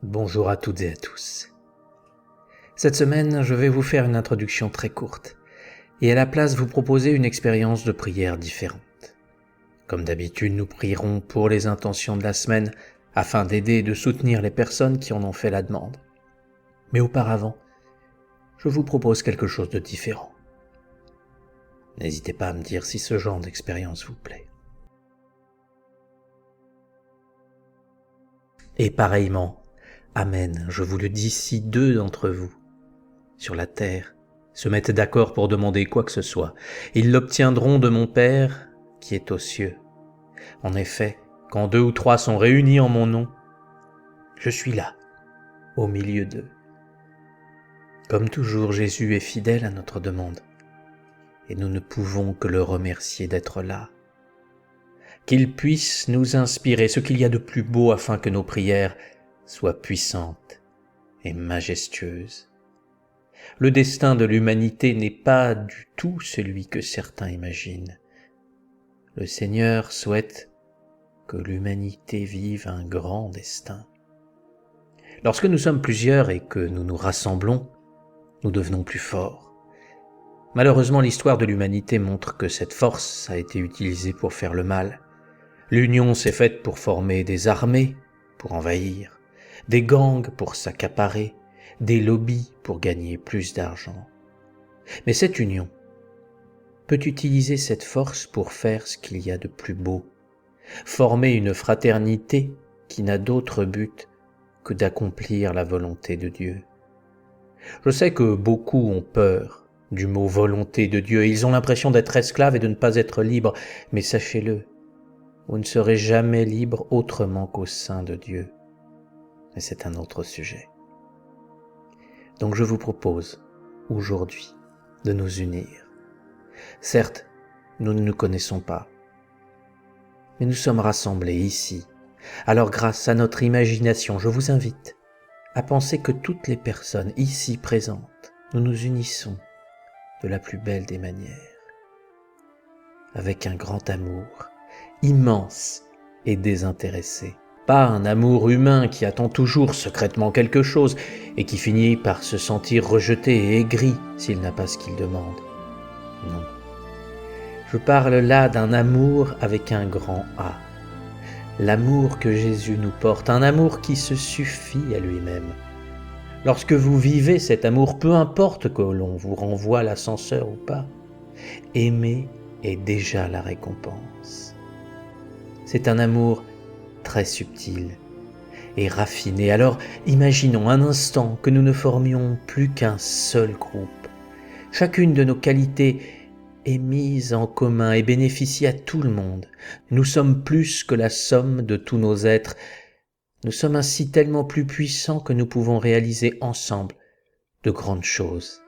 Bonjour à toutes et à tous. Cette semaine, je vais vous faire une introduction très courte et à la place vous proposer une expérience de prière différente. Comme d'habitude, nous prierons pour les intentions de la semaine afin d'aider et de soutenir les personnes qui en ont fait la demande. Mais auparavant, je vous propose quelque chose de différent. N'hésitez pas à me dire si ce genre d'expérience vous plaît. Et pareillement, Amen, je vous le dis, si deux d'entre vous, sur la terre, se mettent d'accord pour demander quoi que ce soit, ils l'obtiendront de mon Père qui est aux cieux. En effet, quand 2 ou 3 sont réunis en mon nom, je suis là, au milieu d'eux. Comme toujours, Jésus est fidèle à notre demande, et nous ne pouvons que le remercier d'être là. Qu'il puisse nous inspirer ce qu'il y a de plus beau afin que nos prières soient puissantes et majestueuses. Le destin de l'humanité n'est pas du tout celui que certains imaginent. Le Seigneur souhaite que l'humanité vive un grand destin. Lorsque nous sommes plusieurs et que nous nous rassemblons, nous devenons plus forts. Malheureusement, l'histoire de l'humanité montre que cette force a été utilisée pour faire le mal. L'union s'est faite pour former des armées, pour envahir, des gangs pour s'accaparer, des lobbies pour gagner plus d'argent. Mais cette union peut utiliser cette force pour faire ce qu'il y a de plus beau, former une fraternité qui n'a d'autre but que d'accomplir la volonté de Dieu. Je sais que beaucoup ont peur du mot volonté de Dieu, ils ont l'impression d'être esclaves et de ne pas être libres, mais sachez-le, vous ne serez jamais libre autrement qu'au sein de Dieu. Mais c'est un autre sujet. Donc je vous propose, aujourd'hui, de nous unir. Certes, nous ne nous connaissons pas, mais nous sommes rassemblés ici. Alors grâce à notre imagination, je vous invite à penser que toutes les personnes ici présentes, nous nous unissons de la plus belle des manières, avec un grand amour, immense et désintéressé. Pas un amour humain qui attend toujours secrètement quelque chose et qui finit par se sentir rejeté et aigri s'il n'a pas ce qu'il demande. Non. Je parle là d'un amour avec un grand A. L'amour que Jésus nous porte, un amour qui se suffit à lui-même. Lorsque vous vivez cet amour, peu importe que l'on vous renvoie l'ascenseur ou pas, aimer est déjà la récompense. C'est un amour très subtil et raffiné. Alors imaginons un instant que nous ne formions plus qu'un seul groupe. Chacune de nos qualités est mise en commun et bénéficie à tout le monde. Nous sommes plus que la somme de tous nos êtres. Nous sommes ainsi tellement plus puissants que nous pouvons réaliser ensemble de grandes choses.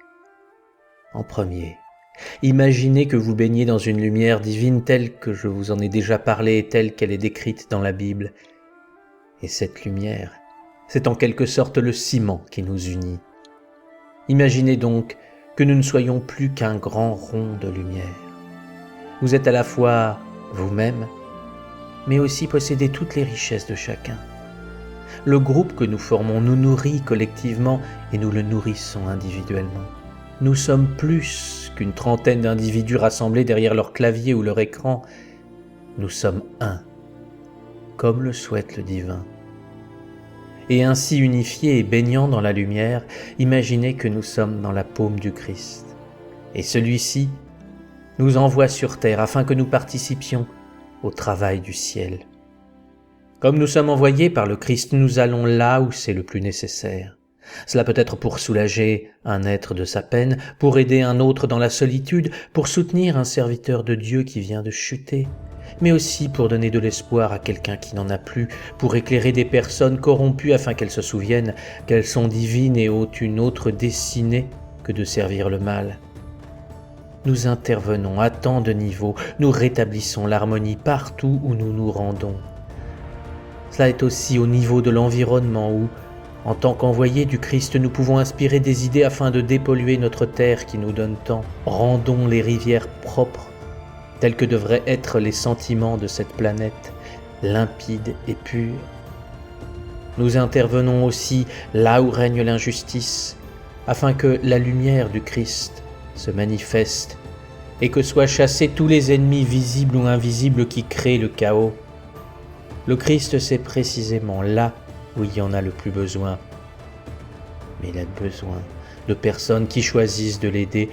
En premier, imaginez que vous baignez dans une lumière divine telle que je vous en ai déjà parlé et telle qu'elle est décrite dans la Bible. Et cette lumière, c'est en quelque sorte le ciment qui nous unit. Imaginez donc que nous ne soyons plus qu'un grand rond de lumière. Vous êtes à la fois vous-même, mais aussi possédez toutes les richesses de chacun. Le groupe que nous formons nous nourrit collectivement et nous le nourrissons individuellement. Nous sommes plus qu'une trentaine d'individus rassemblés derrière leur clavier ou leur écran. Nous sommes un, comme le souhaite le divin. Et ainsi unifiés et baignant dans la lumière, imaginez que nous sommes dans la paume du Christ. Et celui-ci nous envoie sur terre afin que nous participions au travail du ciel. Comme nous sommes envoyés par le Christ, nous allons là où c'est le plus nécessaire. Cela peut être pour soulager un être de sa peine, pour aider un autre dans la solitude, pour soutenir un serviteur de Dieu qui vient de chuter, mais aussi pour donner de l'espoir à quelqu'un qui n'en a plus, pour éclairer des personnes corrompues afin qu'elles se souviennent qu'elles sont divines et ont une autre destinée que de servir le mal. Nous intervenons à tant de niveaux, nous rétablissons l'harmonie partout où nous nous rendons. Cela est aussi au niveau de l'environnement où, en tant qu'envoyés du Christ, nous pouvons inspirer des idées afin de dépolluer notre terre qui nous donne tant. Rendons les rivières propres, tels que devraient être les sentiments de cette planète, limpides et purs. Nous intervenons aussi là où règne l'injustice, afin que la lumière du Christ se manifeste et que soient chassés tous les ennemis visibles ou invisibles qui créent le chaos. Le Christ sait précisément là où il y en a le plus besoin, mais il a besoin de personnes qui choisissent de l'aider,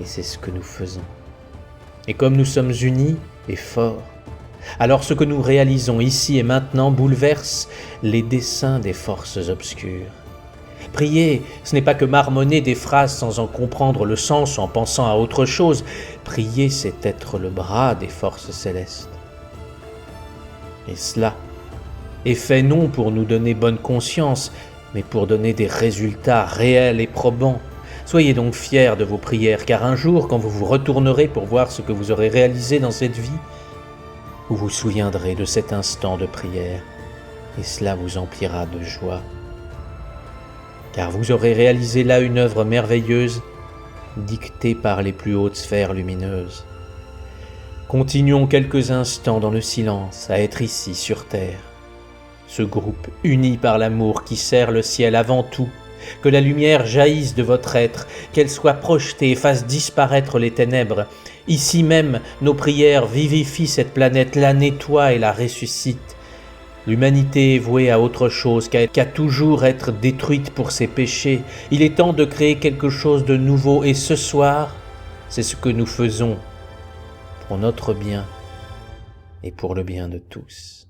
et c'est ce que nous faisons. Et comme nous sommes unis et forts, alors ce que nous réalisons ici et maintenant bouleverse les desseins des forces obscures. Prier, ce n'est pas que marmonner des phrases sans en comprendre le sens en pensant à autre chose. Prier, c'est être le bras des forces célestes. Et cela est fait non pour nous donner bonne conscience, mais pour donner des résultats réels et probants. Soyez donc fiers de vos prières, car un jour, quand vous vous retournerez pour voir ce que vous aurez réalisé dans cette vie, vous vous souviendrez de cet instant de prière, et cela vous emplira de joie. Car vous aurez réalisé là une œuvre merveilleuse, dictée par les plus hautes sphères lumineuses. Continuons quelques instants dans le silence à être ici sur terre, ce groupe uni par l'amour qui sert le ciel avant tout. Que la lumière jaillisse de votre être, qu'elle soit projetée et fasse disparaître les ténèbres. Ici même, nos prières vivifient cette planète, la nettoient et la ressuscitent. L'humanité est vouée à autre chose qu'à toujours être détruite pour ses péchés. Il est temps de créer quelque chose de nouveau et ce soir, c'est ce que nous faisons pour notre bien et pour le bien de tous.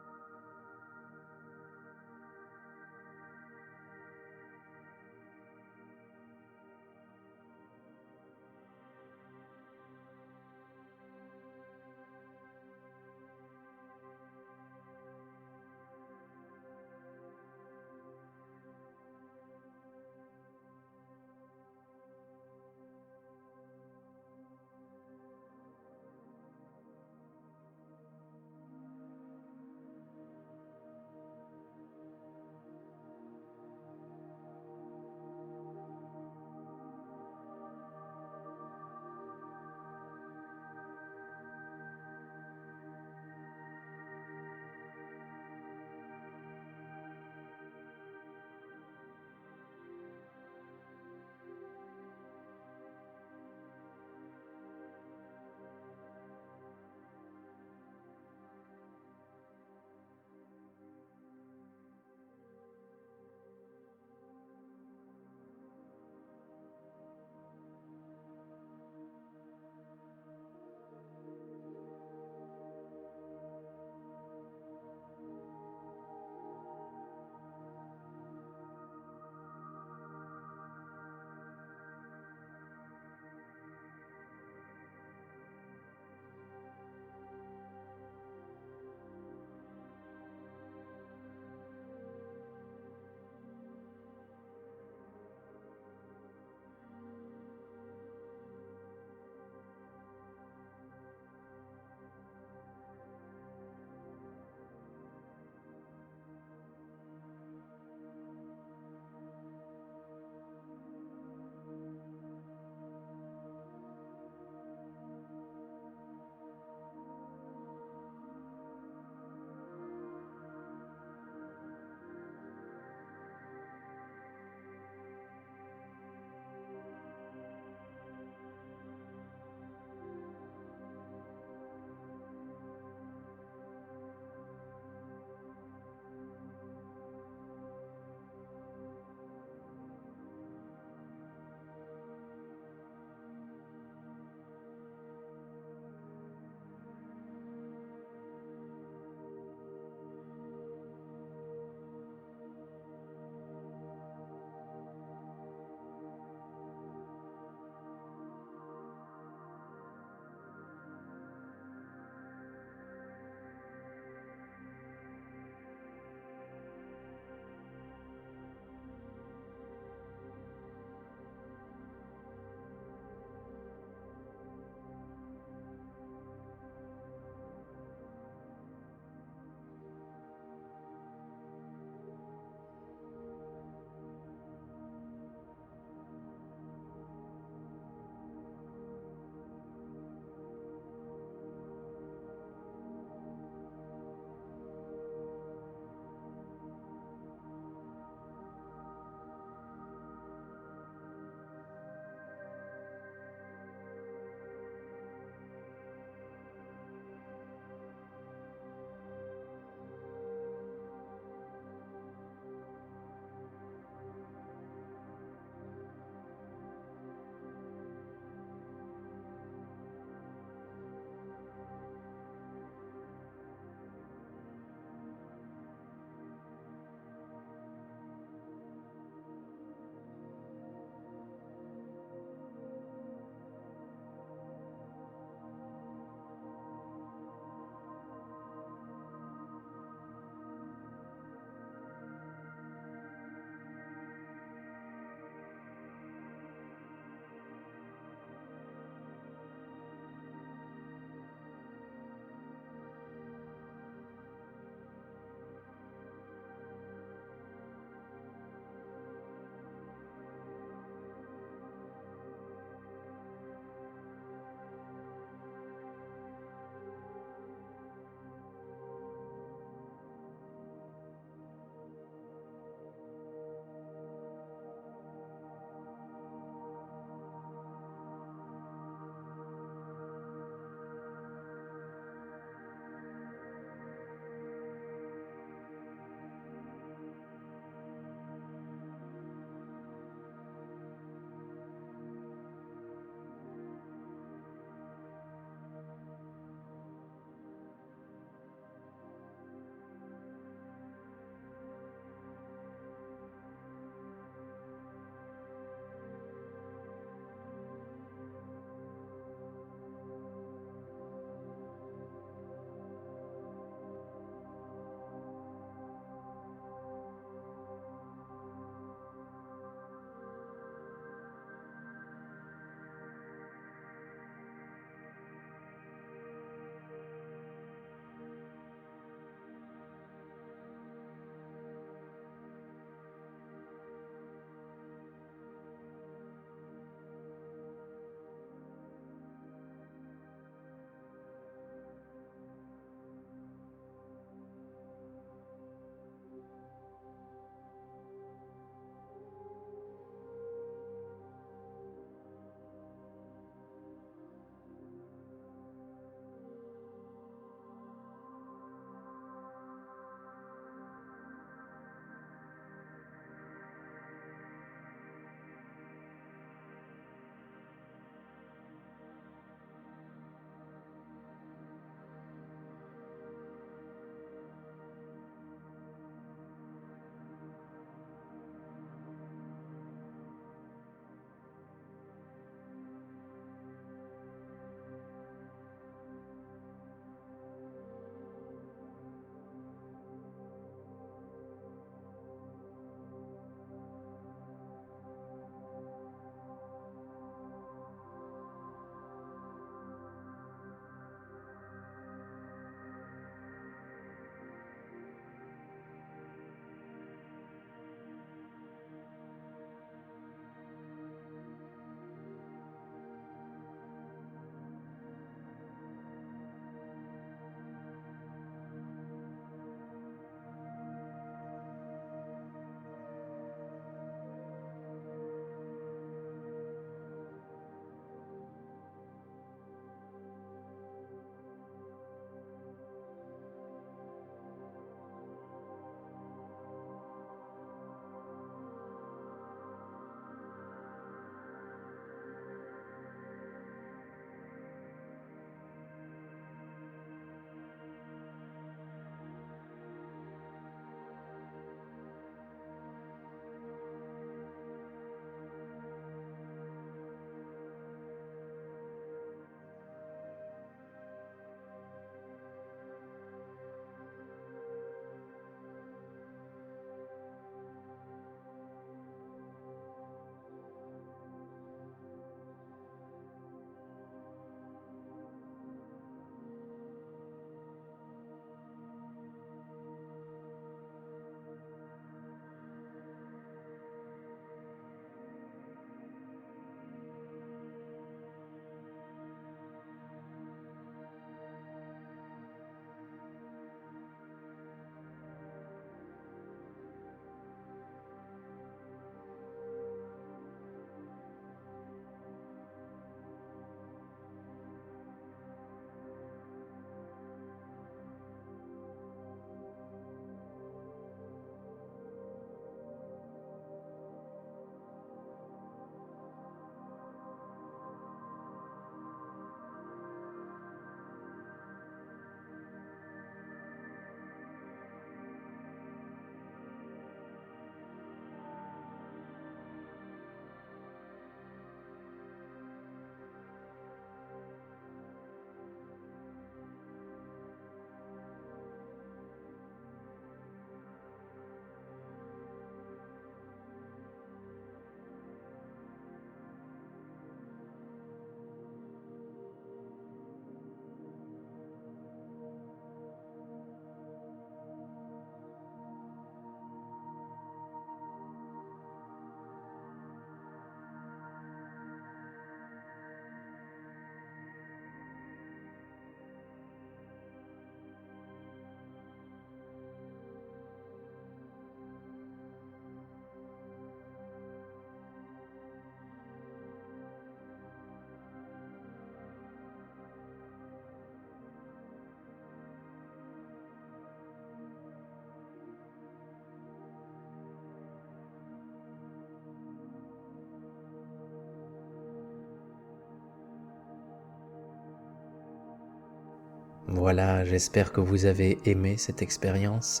Voilà, j'espère que vous avez aimé cette expérience.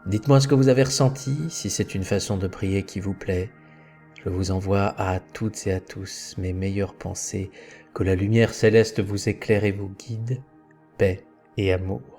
Dites-moi ce que vous avez ressenti, si c'est une façon de prier qui vous plaît. Je vous envoie à toutes et à tous mes meilleures pensées, que la lumière céleste vous éclaire et vous guide, paix et amour.